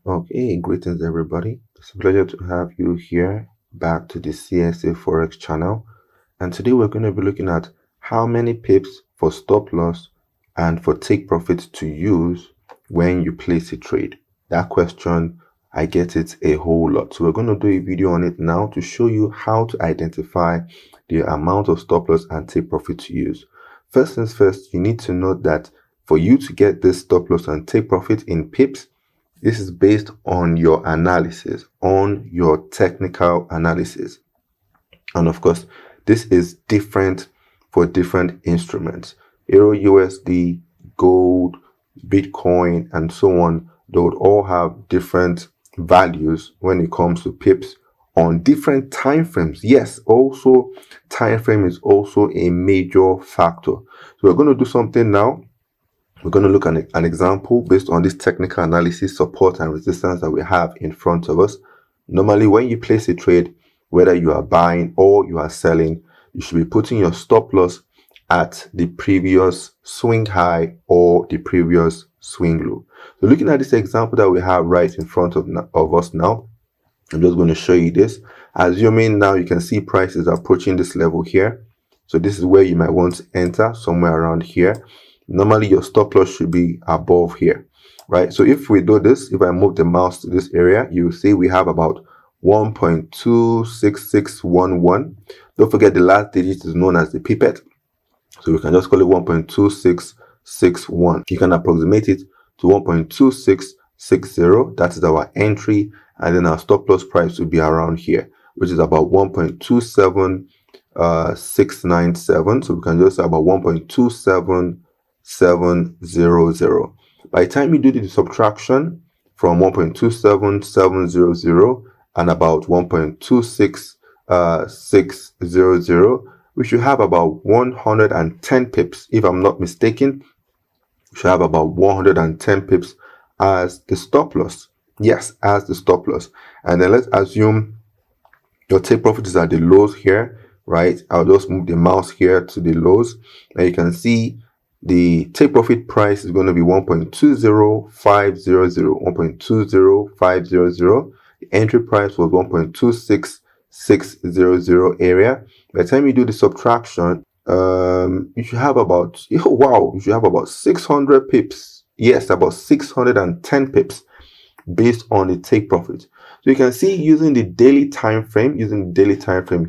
Okay, greetings everybody. It's a pleasure to have you here back to the CSAFOREX channel. And today we're going to be looking at how many pips for stop loss and for take profit to use when you place a trade. That question, I get it a whole lot. So we're going to do a video on it now to show you how to identify the amount of stop loss and take profit to use. First things first, you need to note that for you to get this stop loss and take profit in pips, this is based on your analysis, on your technical analysis. And of course, this is different for different instruments. Euro USD, gold, Bitcoin, and so on, they would all have different values when it comes to pips on different time frames. Yes, also time frame is also a major factor. So we're going to do something now. We're going to look at an example based on this technical analysis, support and resistance that we have in front of us. Normally, when you place a trade, whether you are buying or you are selling, you should be putting your stop loss at the previous swing high or the previous swing low. So looking at this example that we have right in front of us now, I'm just going to show you this. Assuming now you can see prices approaching this level here. So this is where you might want to enter, somewhere around here. Normally your stop loss should be above here, right? So if we do this, if I move the mouse to this area, you see we have about 1.26611. Don't forget the last digit is known as the pipette. So we can just call it 1.2661. You can approximate it to 1.2660. That is our entry. And then our stop loss price will be around here, which is about 1.27697. So we can just say about 1.27700. By the time you do the subtraction from 1.27700 and about 1.26600, we should have about 110 pips. If I'm not mistaken, we should have about 110 pips as the stop loss. Yes, as the stop loss. And then let's assume your take profit is at the lows here, right? I'll just move the mouse here to the lows, and you can see the take profit price is going to be 1.20500, 1.20500. The entry price was 1.26600 area. By the time you do the subtraction, you should have about, you should have about 600 pips. Yes, about 610 pips based on the take profit. So you can see using the daily time frame,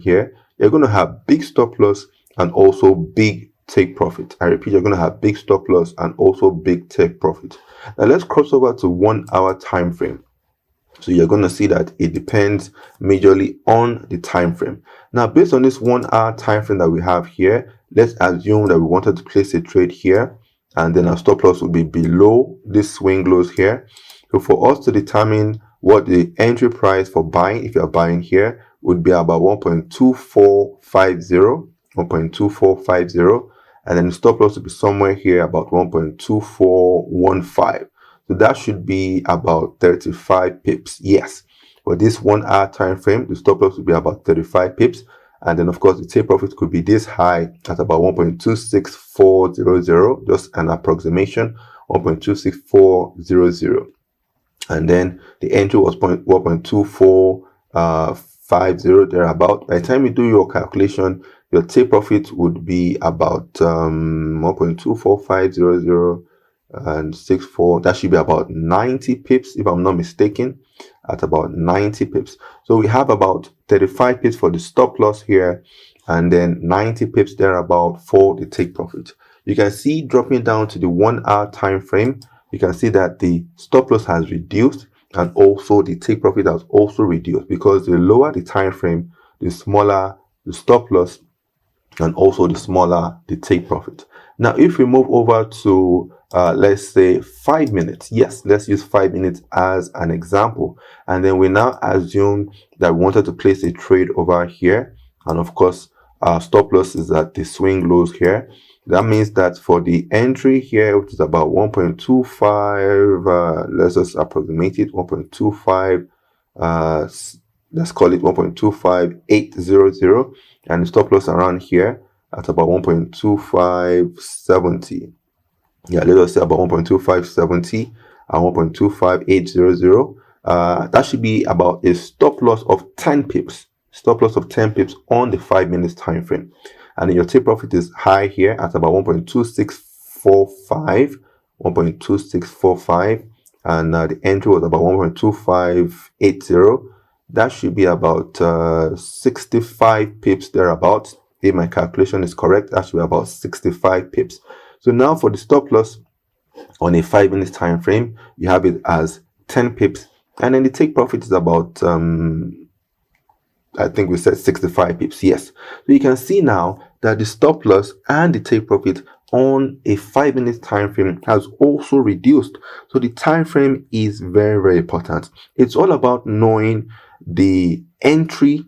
here, you're going to have big stop loss and also big take profit. I repeat, you're going to have big stop loss and also big take profit. Now let's cross over to 1 hour time frame. So you're going to see that it depends majorly on the time frame. Now, based on this 1 hour time frame that we have here, let's assume that we wanted to place a trade here, and then our stop loss will be below this swing lows here. So for us to determine what the entry price for buying, if you're buying here, would be about 1.2450, and then the stop loss will be somewhere here about 1.2415. So that should be about 35 pips. Yes, for this 1 hour time frame, the stop loss will be about 35 pips. And then, of course, the take profit could be this high at about 1.26400, just an approximation, 1.26400. And then the entry was 1.2450 thereabout. By the time you do your calculation, your take profit would be about 1.24500 and 64. That should be about 90 pips, if I'm not mistaken, at about 90 pips. So we have about 35 pips for the stop loss here, and then 90 pips thereabout for the take profit. You can see dropping down to the 1 hour time frame, you can see that the stop loss has reduced and also the take profit has also reduced, because the lower the time frame, the smaller the stop loss and also the smaller the take profit. Now, if we move over to let's say 5 minutes, yes, let's use 5 minutes as an example, and then we now assume that we wanted to place a trade over here, and of course our stop loss is at the swing lows here. That means that for the entry here, which is about 1.25, let's just approximate it, 1.25, let's call it 1.25800, and the stop loss around here at about 1.2570. Yeah, let us say about 1.2570 and 1.25800. that should be about a stop loss of 10 pips. Stop loss of 10 pips on the 5 minutes time frame. And then your take profit is high here at about 1.2645. 1.2645. And the entry was about 1.2580. That should be about 65 pips thereabouts. If my calculation is correct, that should be about 65 pips. So now for the stop loss on a 5 minutes time frame, you have it as 10 pips, and then the take profit is about I think we said 65 pips. Yes. So you can see now that the stop loss and the take profit on a 5 minutes time frame has also reduced. So the time frame is very, very important. It's all about knowing the entry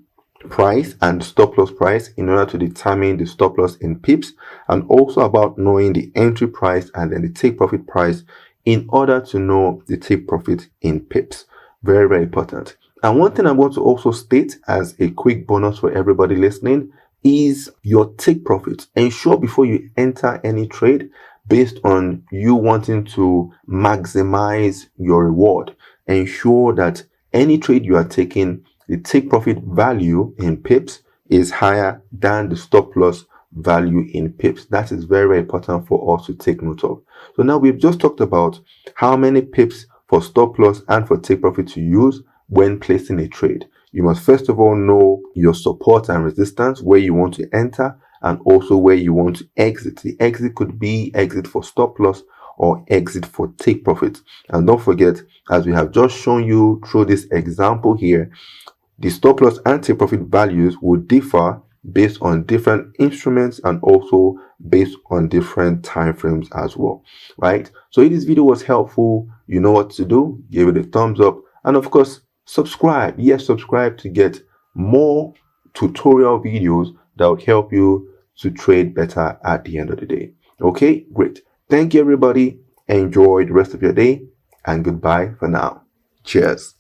price and stop loss price in order to determine the stop loss in pips, and also about knowing the entry price and then the take profit price in order to know the take profit in pips. Very, very important. And one thing I'm going to also state as a quick bonus for everybody listening is your take profit. Ensure before you enter any trade, based on you wanting to maximize your reward, ensure that any trade you are taking, the take profit value in pips is higher than the stop loss value in pips. That is very, very important for us to take note of. So now we've just talked about how many pips for stop loss and for take profit to use when placing a trade. You must first of all know your support and resistance, where you want to enter, and also where you want to exit. The exit could be exit for stop loss or exit for take profit. And don't forget, as we have just shown you through this example here, the stop loss and take profit values will differ based on different instruments and also based on different time frames as well, right? So if this video was helpful, you know what to do. Give it a thumbs up, and of course, subscribe. Yes, subscribe to get more tutorial videos that will help you to trade better at the end of the day. Okay, great. Thank you, everybody. Enjoy the rest of your day, and goodbye for now. Cheers.